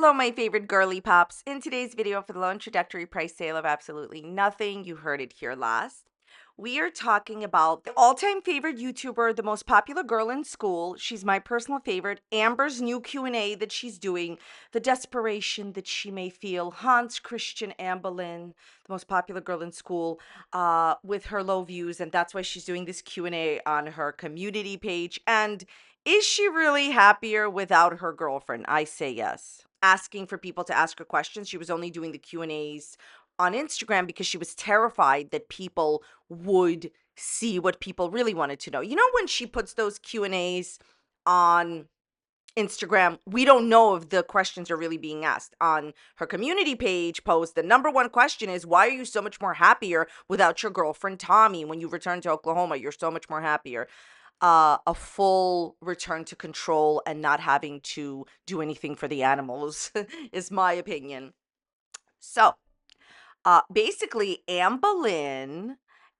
Hello, my favorite girly pops. In today's video for the low introductory price sale of absolutely nothing, you heard it here last. We are talking about the all-time favorite YouTuber, the most popular girl in school. She's my personal favorite. Amber's new Q&A that she's doing, the desperation that she may feel. Hans Christian Amberlynn, the most popular girl in school, with her low views, and that's why she's doing this Q&A on her community page. And is she really happier without her girlfriend? I say yes. Asking for people to ask her questions. She was only doing the Q&As on Instagram because she was terrified that people would see what people really wanted to know. You know, when she puts those Q&As on Instagram, we don't know if the questions are really being asked. On her community page post, the number one question is, why are you so much more happier without your girlfriend Tommy? When you return to Oklahoma, you're so much more happier. A full return to control and not having to do anything for the animals is my opinion. So basically, Amberlynn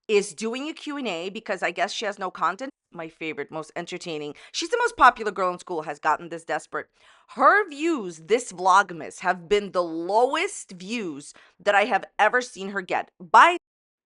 is doing a Q&A because I guess she has no content. My favorite, most entertaining. She's the most popular girl in school, has gotten this desperate. Her views this Vlogmas have been the lowest views that I have ever seen her get.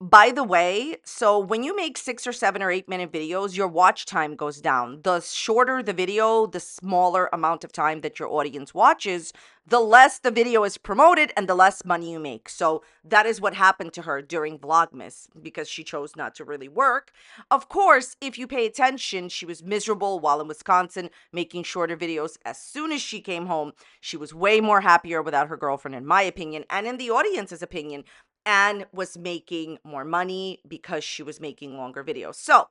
By the way, so when you make 6 or 7 or 8 minute videos, your watch time goes down. The shorter the video, the smaller amount of time that your audience watches, the less the video is promoted and the less money you make. So that is what happened to her during Vlogmas because she chose not to really work. Of course, if you pay attention, she was miserable while in Wisconsin making shorter videos. As soon as she came home, she was way more happier without her girlfriend, in my opinion, and in the audience's opinion, and was making more money because she was making longer videos. So,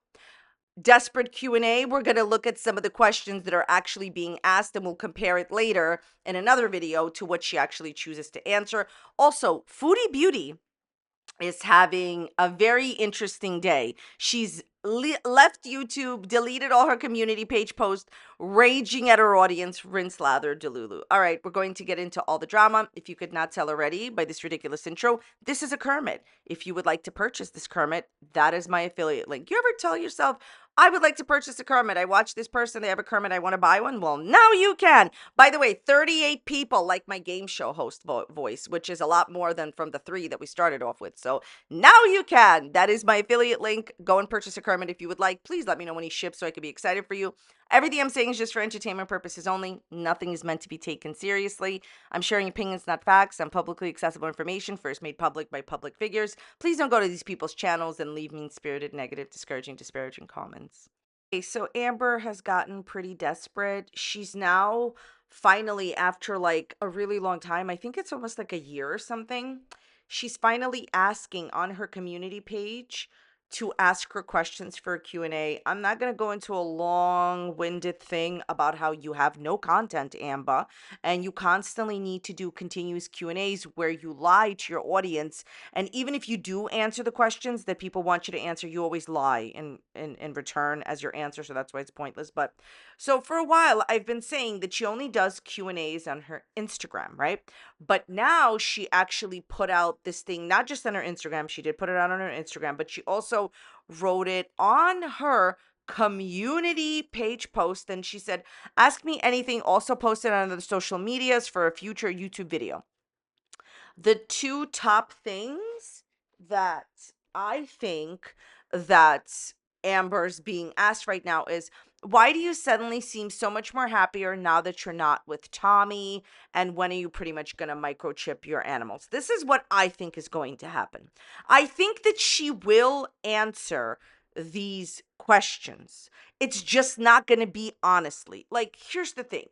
desperate Q&A, we're going to look at some of the questions that are actually being asked, and we'll compare it later in another video to what she actually chooses to answer. Also, Foodie Beauty is having a very interesting day. She's left YouTube, deleted all her community page posts, raging at her audience, rinse, lather, delulu. All right, we're going to get into all the drama. If you could not tell already by this ridiculous intro, this is a Kermit. If you would like to purchase this Kermit, that is my affiliate link. You ever tell yourself, I would like to purchase a Kermit. I watch this person, they have a Kermit, I want to buy one. Well, now you can. By the way, 38 people like my game show host voice, which is a lot more than from the 3 that we started off with. So now you can. That is my affiliate link. Go and purchase a Kermit if you would like. Please let me know when he ships so I can be excited for you. Everything I'm saying is just for entertainment purposes only. Nothing is meant to be taken seriously. I'm sharing opinions, not facts. I'm publicly accessible information, first made public by public figures. Please don't go to these people's channels and leave mean-spirited, negative, discouraging, disparaging comments. Okay, so Amber has gotten pretty desperate. She's now finally, after like a really long time, I think it's almost like a year or something, she's finally asking on her community page to ask her questions for a Q&A. I'm not going to go into a long-winded thing about how you have no content, Amber, and you constantly need to do continuous Q&As where you lie to your audience. And even if you do answer the questions that people want you to answer, you always lie in return as your answer. So that's why it's pointless. But so for a while, I've been saying that she only does Q&As on her Instagram, right? But now she actually put out this thing, not just on her Instagram. She did put it out on her Instagram, but she also wrote it on her community page post. And she said, ask me anything, also posted on the social medias for a future YouTube video. The 2 top things that I think that Amber's being asked right now is, why do you suddenly seem so much more happier now that you're not with Tommy? And when are you pretty much going to microchip your animals? This is what I think is going to happen. I think that she will answer these questions. It's just not going to be honestly. Like, here's the thing.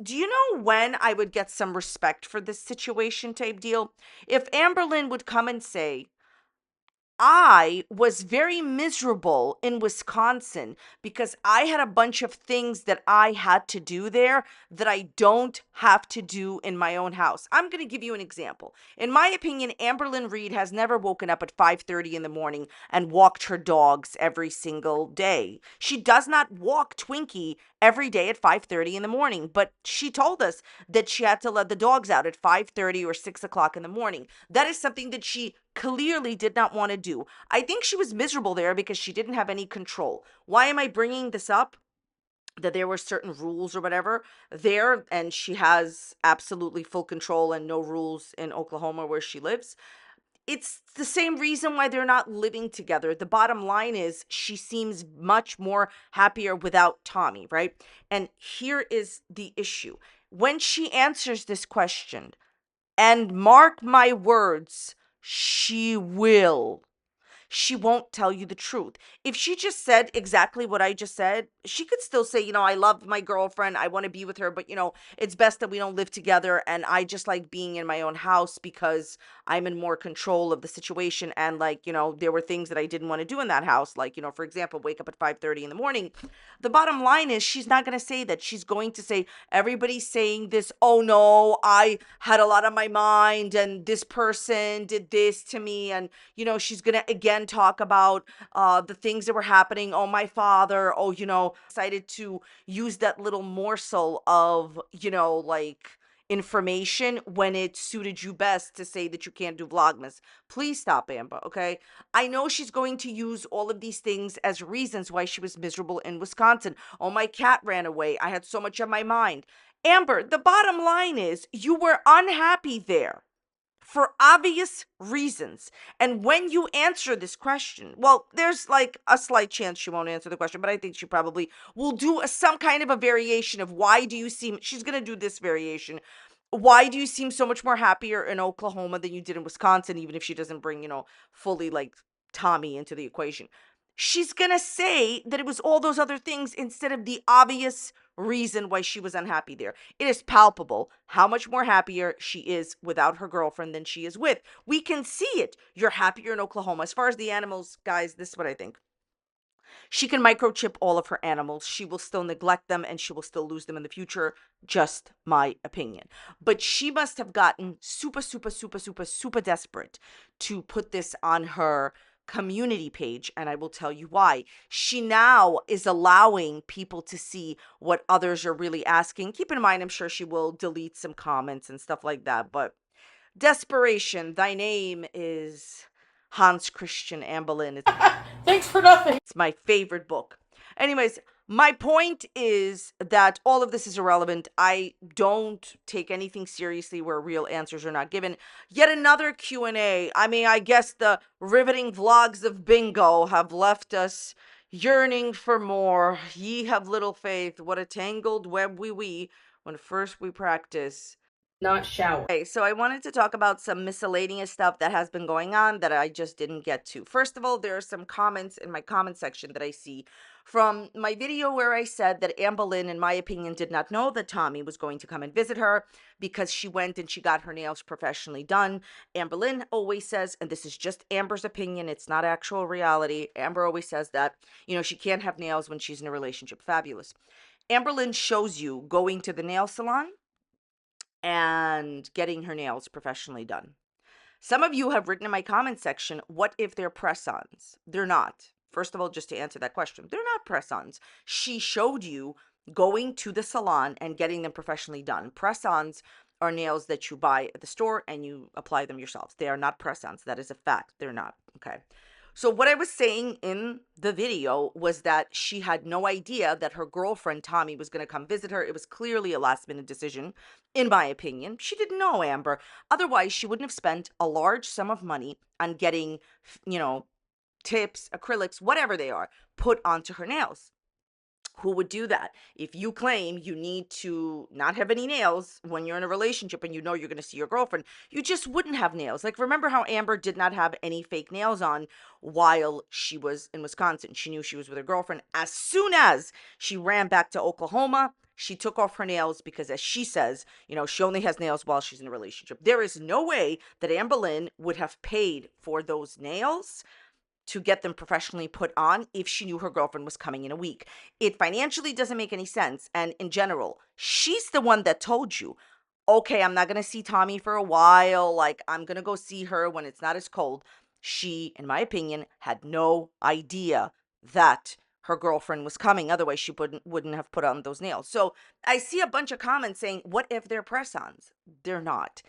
Do you know when I would get some respect for this situation type deal? If Amberlynn would come and say, I was very miserable in Wisconsin because I had a bunch of things that I had to do there that I don't have to do in my own house. I'm going to give you an example. In my opinion, Amberlynn Reid has never woken up at 5:30 in the morning and walked her dogs every single day. She does not walk Twinkie every day at 5:30 in the morning, but she told us that she had to let the dogs out at 5:30 or 6 o'clock in the morning. That is something that she clearly did not want to do. I think she was miserable there because she didn't have any control. Why am I bringing this up? that there were certain rules or whatever there, and she has absolutely full control and no rules in Oklahoma where she lives. It's the same reason why they're not living together. The bottom line is she seems much more happier without Tommy, right? And here is the issue. When she answers this question, and mark my words, she won't tell you the truth. If she just said exactly what I just said, she could still say, I love my girlfriend. I want to be with her, but it's best that we don't live together. And I just like being in my own house because I'm in more control of the situation. And like, there were things that I didn't want to do in that house. Like, for example, wake up at 5:30 in the morning. The bottom line is she's not going to say that. She's going to say, everybody's saying this. Oh no, I had a lot on my mind and this person did this to me. And she's gonna again talk about the things that were happening. Oh, my father. Oh, decided to use that little morsel of like information when it suited you best to say that you can't do Vlogmas. Please stop, Amber. Okay, I know she's going to use all of these things as reasons why she was miserable in Wisconsin. Oh, my cat ran away. I had so much on my mind. Amber, the bottom line is you were unhappy there for obvious reasons. And when you answer this question, well, there's like a slight chance she won't answer the question, but I think she probably will do some kind of a variation of why do you seem, she's going to do this variation. Why do you seem so much more happier in Oklahoma than you did in Wisconsin, even if she doesn't bring, fully like Tommy into the equation? She's going to say that it was all those other things instead of the obvious reason why she was unhappy there. It is palpable how much more happier she is without her girlfriend than she is with. We can see it. You're happier in Oklahoma. As far as the animals, guys, this is what I think. She can microchip all of her animals. She will still neglect them and she will still lose them in the future. Just my opinion. But she must have gotten super, super, super, super, super desperate to put this on her community page, and I will tell you why. She now is allowing people to see what others are really asking. Keep in mind, I'm sure she will delete some comments and stuff like that, but desperation, thy name is Hans Christian Amberlynn. Thanks for nothing. It's my favorite book. Anyways, my point is that all of this is irrelevant. I don't take anything seriously where real answers are not given. Yet another Q&A. I mean, I guess the riveting vlogs of bingo have left us yearning for more. Ye have little faith. What a tangled web we weave when first we practice. Not shower. Okay, so I wanted to talk about some miscellaneous stuff that has been going on that I just didn't get to. First of all, there are some comments in my comment section that I see from my video where I said that Amberlynn, in my opinion, did not know that Tommy was going to come and visit her because she went and she got her nails professionally done. Amberlynn always says, and this is just Amber's opinion, it's not actual reality. Amber always says that, she can't have nails when she's in a relationship. Fabulous. Amberlynn shows you going to the nail salon and getting her nails professionally done. Some of you have written in my comment section, what if they're press-ons? They're not. First of all, just to answer that question, they're not press-ons. She showed you going to the salon and getting them professionally done. Press-ons are nails that you buy at the store and you apply them yourselves. They are not press-ons. That is a fact. They're not. Okay. So what I was saying in the video was that she had no idea that her girlfriend Tommy was going to come visit her. It was clearly a last minute decision, in my opinion. She didn't know, Amber. Otherwise, she wouldn't have spent a large sum of money on getting, tips, acrylics, whatever they are, put onto her nails. Who would do that? If you claim you need to not have any nails when you're in a relationship and you know you're going to see your girlfriend, you just wouldn't have nails. Like, remember how Amber did not have any fake nails on while she was in Wisconsin? She knew she was with her girlfriend. As soon as she ran back to Oklahoma, she took off her nails because, as she says, she only has nails while she's in a relationship. There is no way that Amberlynn would have paid for those nails to get them professionally put on if she knew her girlfriend was coming in a week. It financially doesn't make any sense. And in general, she's the one that told you, okay, I'm not going to see Tommy for a while. Like, I'm going to go see her when it's not as cold. She, in my opinion, had no idea that her girlfriend was coming. Otherwise, she wouldn't have put on those nails. So I see a bunch of comments saying, what if they're press-ons? They're not.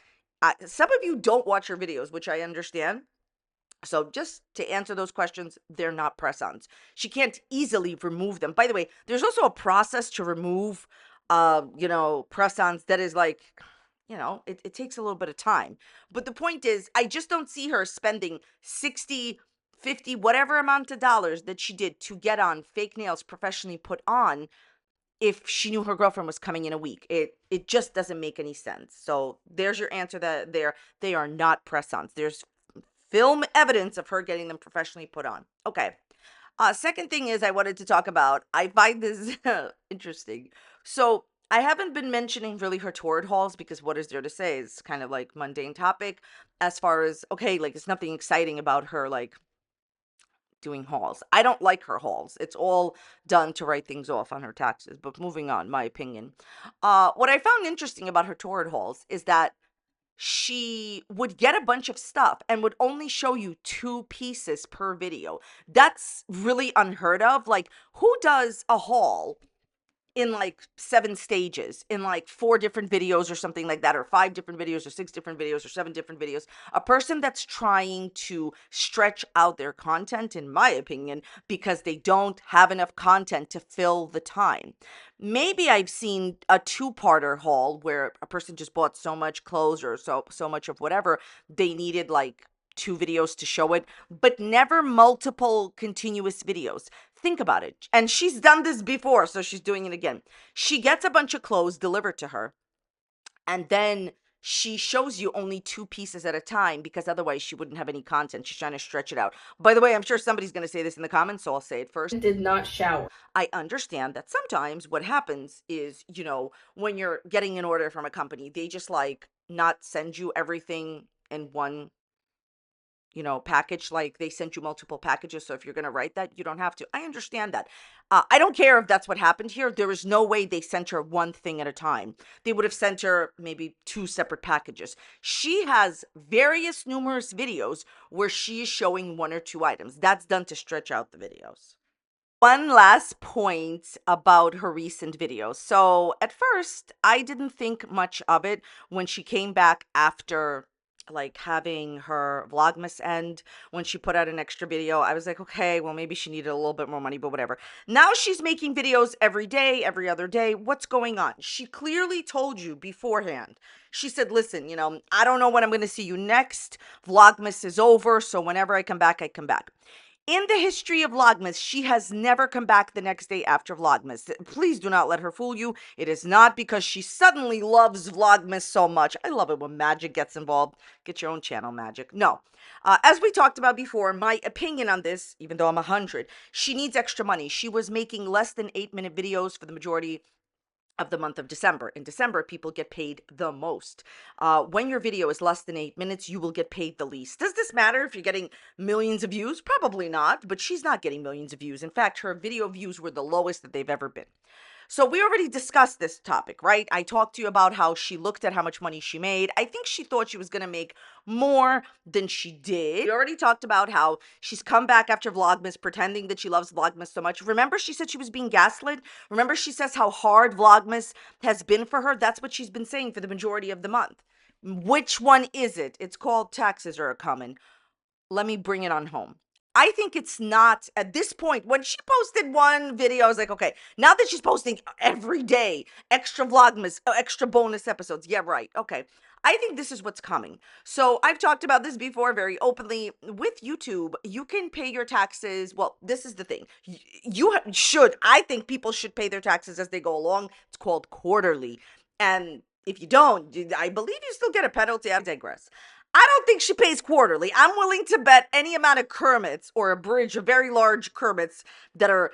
Some of you don't watch her videos, which I understand. So just to answer those questions, they're not press-ons. She can't easily remove them. By the way, there's also a process to remove, press-ons that is like, it takes a little bit of time. But the point is, I just don't see her spending 60, 50, whatever amount of dollars that she did to get on fake nails professionally put on if she knew her girlfriend was coming in a week. It just doesn't make any sense. So there's your answer. That they are not press-ons. There's film evidence of her getting them professionally put on. Okay. Second thing is I wanted to talk about. I find this interesting. So I haven't been mentioning really her torrid hauls because what is there to say? It's kind of like mundane topic as far as okay, like it's nothing exciting about her like doing hauls. I don't like her hauls. It's all done to write things off on her taxes. But moving on, my opinion. What I found interesting about her torrid hauls is that she would get a bunch of stuff and would only show you two pieces per video. That's really unheard of. Like, who does a haul in like 7 stages in like 4 different videos or something like that, or 5 different videos or 6 different videos or 7 different videos? A person that's trying to stretch out their content, in my opinion, because they don't have enough content to fill the time. Maybe I've seen a two-parter haul where a person just bought so much clothes or so much of whatever they needed, like 2 videos to show it, but never multiple continuous videos. Think about it. And she's done this before, so she's doing it again. She gets a bunch of clothes delivered to her, and then she shows you only 2 pieces at a time because otherwise she wouldn't have any content. She's trying to stretch it out. By the way, I'm sure somebody's going to say this in the comments, so I'll say it first. Did not shower. I understand that sometimes what happens is, when you're getting an order from a company, they just like not send you everything in one package. Like they sent you multiple packages. So if you're going to write that, you don't have to. I understand that. I don't care if that's what happened here. There is no way they sent her one thing at a time. They would have sent her maybe 2 separate packages. She has various numerous videos where she is showing 1 or 2 items. That's done to stretch out the videos. One last point about her recent videos. So at first, I didn't think much of it when she came back after like having her Vlogmas end. When she put out an extra video, I was like, okay, well, maybe she needed a little bit more money, but whatever. Now she's making videos every day, every other day. What's going on? She clearly told you beforehand. She said, listen, I don't know when I'm going to see you next. Vlogmas is over, so whenever I come back, I come back. In the history of Vlogmas, she has never come back the next day after Vlogmas. Please do not let her fool you. It is not because she suddenly loves Vlogmas so much. I love it when magic gets involved. Get your own channel, magic. No. As we talked about before, my opinion on this, even though I'm 100, she needs extra money. She was making less than 8-minute videos for the majority of the month of December. In December, people get paid the most. When your video is less than 8 minutes, you will get paid the least. Does this matter if you're getting millions of views? Probably not, but she's not getting millions of views. In fact, her video views were the lowest that they've ever been. So we already discussed this topic, right? I talked to you about how she looked at how much money she made. I think she thought she was going to make more than she did. We already talked about how she's come back after Vlogmas pretending that she loves Vlogmas so much. Remember she said she was being gaslit? Remember she says how hard Vlogmas has been for her? That's what she's been saying for the majority of the month. Which one is it? It's called Taxes Are Coming. Let me bring it on home. I think it's not at this point. When she posted one video, I was like, okay, now that she's posting every day, extra Vlogmas, extra bonus episodes. Yeah, right. Okay. I think this is what's coming. So I've talked about this before very openly. With YouTube, you can pay your taxes. Well, this is the thing. I think people should pay their taxes as they go along. It's called quarterly. And if you don't, I believe you still get a penalty. I digress. I don't think she pays quarterly. I'm willing to bet any amount of Kermits or a bridge, a very large Kermits that are,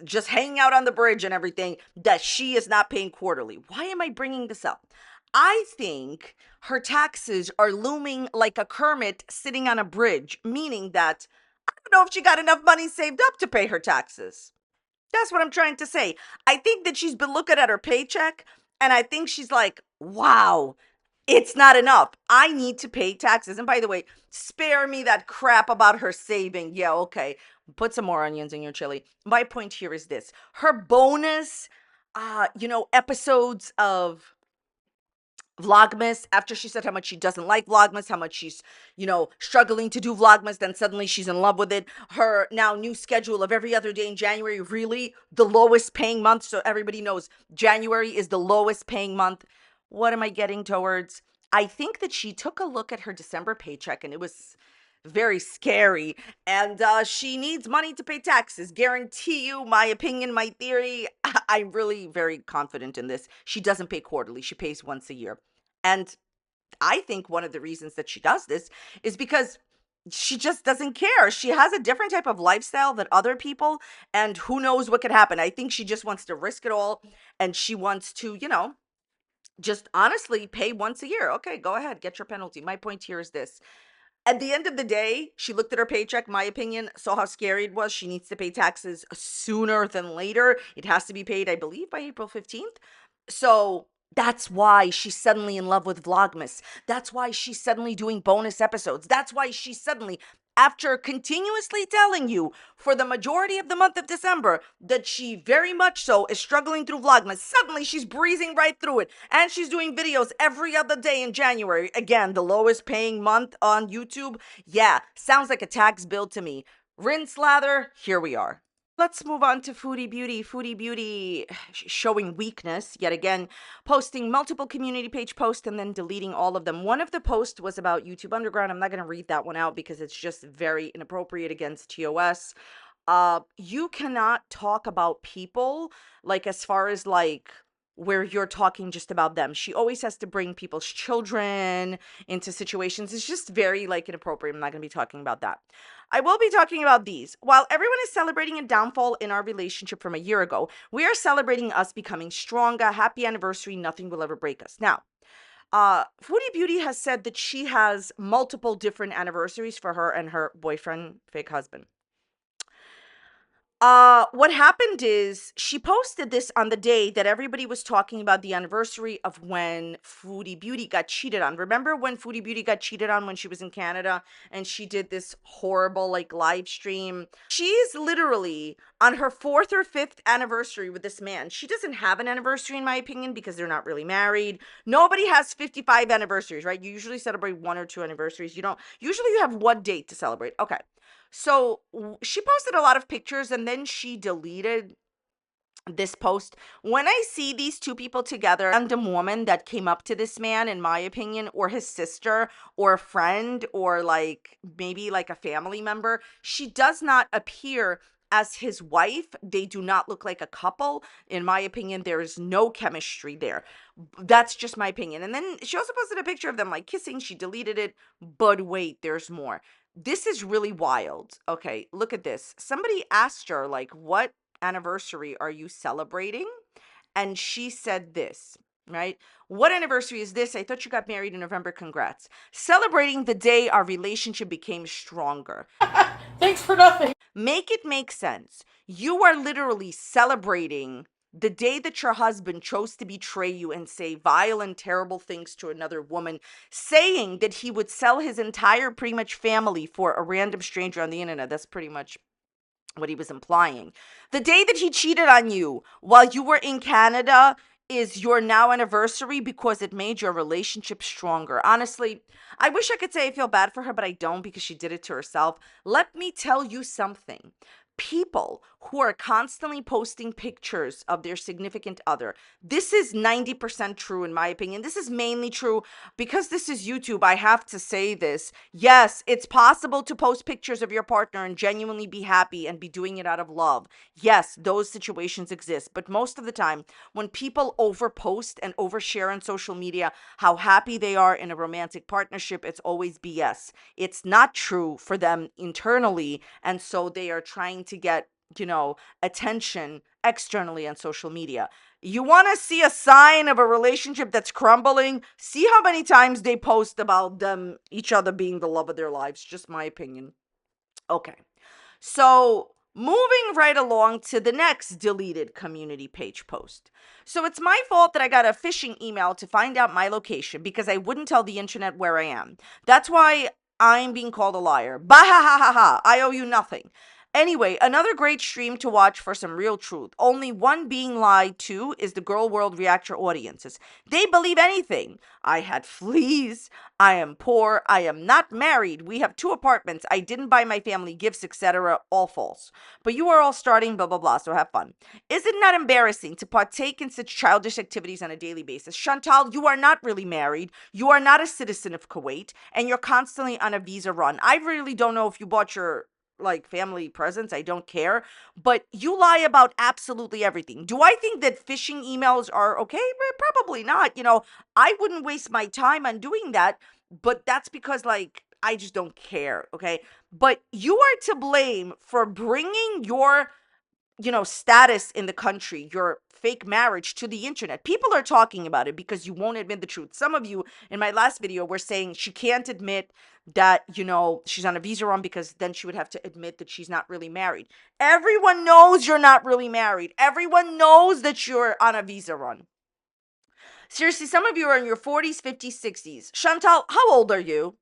just hanging out on the bridge and everything, that she is not paying quarterly. Why am I bringing this up? I think her taxes are looming like a Kermit sitting on a bridge, meaning that I don't know if she got enough money saved up to pay her taxes. That's what I'm trying to say. I think that she's been looking at her paycheck and I think she's like, wow, it's not enough. I need to pay taxes. And by the way, spare me that crap about her saving. Yeah, okay. Put some more onions in your chili. My point here is this. Her bonus, episodes of Vlogmas, after she said how much she doesn't like Vlogmas, how much she's, struggling to do Vlogmas, then suddenly she's in love with it. Her now new schedule of every other day in January, really the lowest paying month. So everybody knows January is the lowest paying month. What am I getting towards? I think that she took a look at her December paycheck and it was very scary. And she needs money to pay taxes. Guarantee you, my opinion, my theory, I'm really very confident in this. She doesn't pay quarterly, she pays once a year. And I think one of the reasons that she does this is because she just doesn't care. She has a different type of lifestyle than other people, and who knows what could happen. I think she just wants to risk it all, and she wants to, just honestly pay once a year. Okay, go ahead, get your penalty. My point here is this. At the end of the day, she looked at her paycheck, my opinion, saw how scary it was. She needs to pay taxes sooner than later. It has to be paid, I believe, by April 15th. So that's why she's suddenly in love with Vlogmas. That's why she's suddenly doing bonus episodes. That's why she's suddenly, after continuously telling you for the majority of the month of December that she very much so is struggling through Vlogmas, suddenly she's breezing right through it. And she's doing videos every other day in January. Again, the lowest paying month on YouTube. Yeah, sounds like a tax bill to me. Rinse, lather, here we are. Let's move on to Foodie Beauty. Foodie Beauty showing weakness yet again, posting multiple community page posts and then deleting all of them. One of the posts was about YouTube Underground. I'm not going to read that one out because it's just very inappropriate against TOS. You cannot talk about people like as far as like where you're talking just about them. She always has to bring people's children into situations. It's just very like inappropriate. I'm not going to be talking about that. I will be talking about these. While everyone is celebrating a downfall in our relationship from a year ago, we are celebrating us becoming stronger. Happy anniversary. Nothing will ever break us. Now, Foodie Beauty has said that she has multiple different anniversaries for her and her boyfriend, fake husband. What happened is she posted this on the day that everybody was talking about the anniversary of when Foodie Beauty got cheated on. Remember when Foodie Beauty got cheated on when she was in Canada and she did this horrible like live stream? She's literally on her fourth or fifth anniversary with this man. She doesn't have an anniversary in my opinion because they're not really married. Nobody has 55 anniversaries, right? You usually celebrate one or two anniversaries. You don't, usually you have one date to celebrate. Okay. So she posted a lot of pictures and then she deleted this post. When I see these two people together, random woman that came up to this man, in my opinion, or his sister, or a friend, or like maybe like a family member, she does not appear as his wife. They do not look like a couple. In my opinion, there is no chemistry there. That's just my opinion. And then she also posted a picture of them like kissing. She deleted it. But wait, there's more. This is really wild. Okay, look at this. Somebody asked her, like, what anniversary are you celebrating? And she said this, right? What anniversary is this? I thought you got married in November. Congrats. Celebrating the day our relationship became stronger. Thanks for nothing. Make it make sense. You are literally celebrating the day that your husband chose to betray you and say vile and terrible things to another woman, saying that he would sell his entire pretty much family for a random stranger on the internet. That's pretty much what he was implying. The day that he cheated on you while you were in Canada is your now anniversary because it made your relationship stronger. Honestly, I wish I could say I feel bad for her, but I don't because she did it to herself. Let me tell you something. People who are constantly posting pictures of their significant other, this is 90% true in my opinion. This is mainly true because this is YouTube. I have to say this. Yes, it's possible to post pictures of your partner and genuinely be happy and be doing it out of love. Yes, those situations exist. But most of the time, when people overpost and overshare on social media how happy they are in a romantic partnership, it's always BS. It's not true for them internally. And so they are trying to get, attention externally on social media. You want to see a sign of a relationship that's crumbling? See how many times they post about them, each other being the love of their lives. Just my opinion. Okay. So moving right along to the next deleted community page post. So it's my fault that I got a phishing email to find out my location because I wouldn't tell the internet where I am. That's why I'm being called a liar. Bah ha ha ha ha. I owe you nothing. Anyway, another great stream to watch for some real truth. Only one being lied to is the Girl World Reactor audiences. They believe anything. I had fleas. I am poor. I am not married. We have 2 apartments. I didn't buy my family gifts, etc. All false. But you are all starting, blah, blah, blah. So have fun. Is it not embarrassing to partake in such childish activities on a daily basis? Chantal, you are not really married. You are not a citizen of Kuwait. And you're constantly on a visa run. I really don't know if you bought your family presents. I don't care. But you lie about absolutely everything. Do I think that phishing emails are okay? Probably not. I wouldn't waste my time on doing that. But that's because, I just don't care. Okay. But you are to blame for bringing your status in the country, your fake marriage to the internet. People are talking about it because you won't admit the truth. Some of you in my last video were saying she can't admit that, she's on a visa run because then she would have to admit that she's not really married. Everyone knows you're not really married. Everyone knows that you're on a visa run. Seriously, some of you are in your 40s, 50s, 60s. Chantal, how old are you?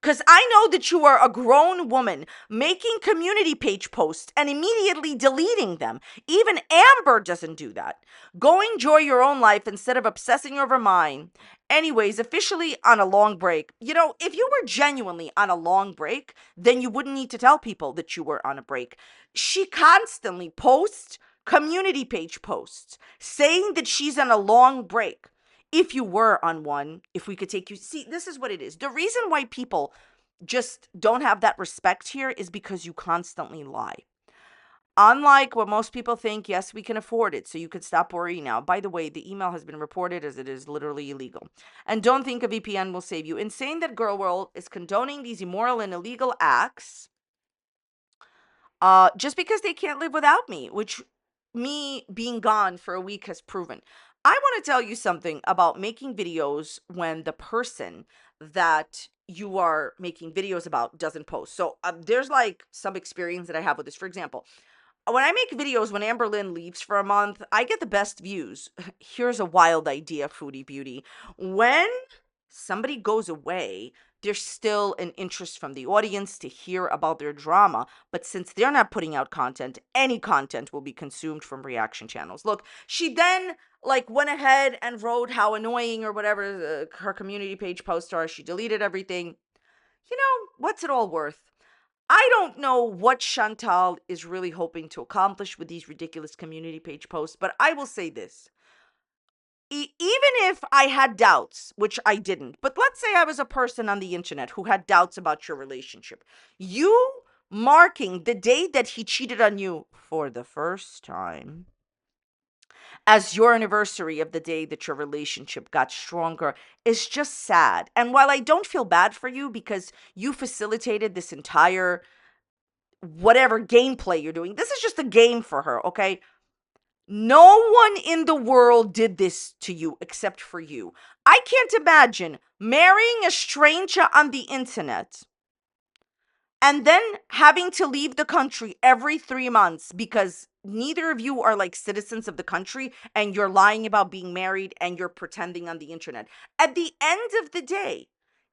Because I know that you are a grown woman making community page posts and immediately deleting them. Even Amber doesn't do that. Go enjoy your own life instead of obsessing over mine. Anyways, officially on a long break. If you were genuinely on a long break, then you wouldn't need to tell people that you were on a break. She constantly posts community page posts saying that she's on a long break. If you were on one, if we could take you, see, this is what it is. The reason why people just don't have that respect here is because you constantly lie. Unlike what most people think, yes, we can afford it, so you could stop worrying now. By the way, the email has been reported as it is literally illegal. And don't think a VPN will save you. In saying that Girl World is condoning these immoral and illegal acts, just because they can't live without me, which me being gone for a week has proven. I want to tell you something about making videos when the person that you are making videos about doesn't post. So there's some experience that I have with this. For example, when I make videos, when Amberlynn leaves for a month, I get the best views. Here's a wild idea, Foodie Beauty. When somebody goes away, there's still an interest from the audience to hear about their drama. But since they're not putting out content, any content will be consumed from reaction channels. Look, she then went ahead and wrote how annoying or whatever her community page posts are. She deleted everything. What's it all worth? I don't know what Chantal is really hoping to accomplish with these ridiculous community page posts, but I will say this. Even if I had doubts, which I didn't, but let's say I was a person on the internet who had doubts about your relationship, you marking the day that he cheated on you for the first time as your anniversary of the day that your relationship got stronger is just sad. And while I don't feel bad for you because you facilitated this entire whatever gameplay you're doing, this is just a game for her, okay? No one in the world did this to you except for you. I can't imagine marrying a stranger on the internet and then having to leave the country every 3 months because neither of you are citizens of the country and you're lying about being married and you're pretending on the internet. At the end of the day,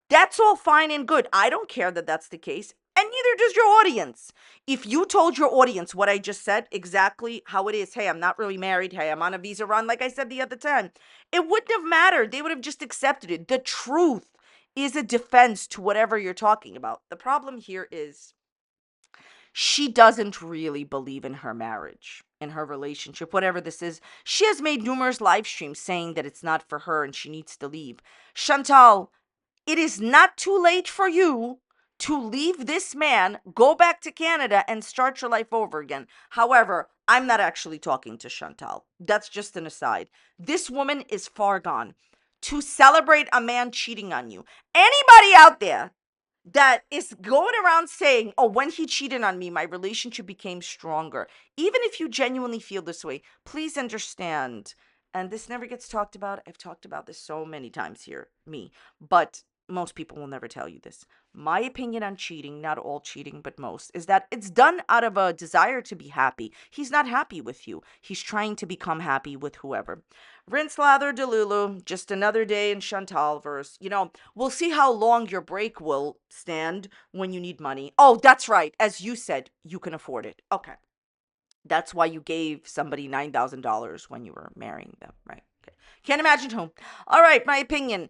that's all fine and good. I don't care that that's the case. And neither does your audience. If you told your audience what I just said, exactly how it is, hey, I'm not really married, hey, I'm on a visa run, like I said the other time, it wouldn't have mattered. They would have just accepted it. The truth is a defense to whatever you're talking about. The problem here is she doesn't really believe in her marriage, in her relationship, whatever this is. She has made numerous live streams saying that it's not for her and she needs to leave. Chantal, it is not too late for you to leave this man, go back to Canada, and start your life over again. However, I'm not actually talking to Chantal. That's just an aside. This woman is far gone. To celebrate a man cheating on you. Anybody out there that is going around saying, oh, when he cheated on me, my relationship became stronger. Even if you genuinely feel this way, please understand. And this never gets talked about. I've talked about this so many times here, me. But most people will never tell you this. My opinion on cheating, not all cheating, but most, is that it's done out of a desire to be happy. He's not happy with you. He's trying to become happy with whoever. Rinse, lather, delulu, just another day in Chantal verse. We'll see how long your break will stand when you need money. Oh, that's right. As you said, you can afford it. Okay. That's why you gave somebody $9,000 when you were marrying them, right? Okay. Can't imagine whom. All right, my opinion.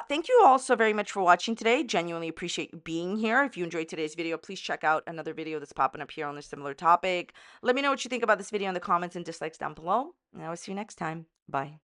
Thank you all so very much for watching today. Genuinely appreciate you being here. If you enjoyed today's video, please check out another video that's popping up here on a similar topic. Let me know what you think about this video in the comments and dislikes down below. And I will see you next time. Bye.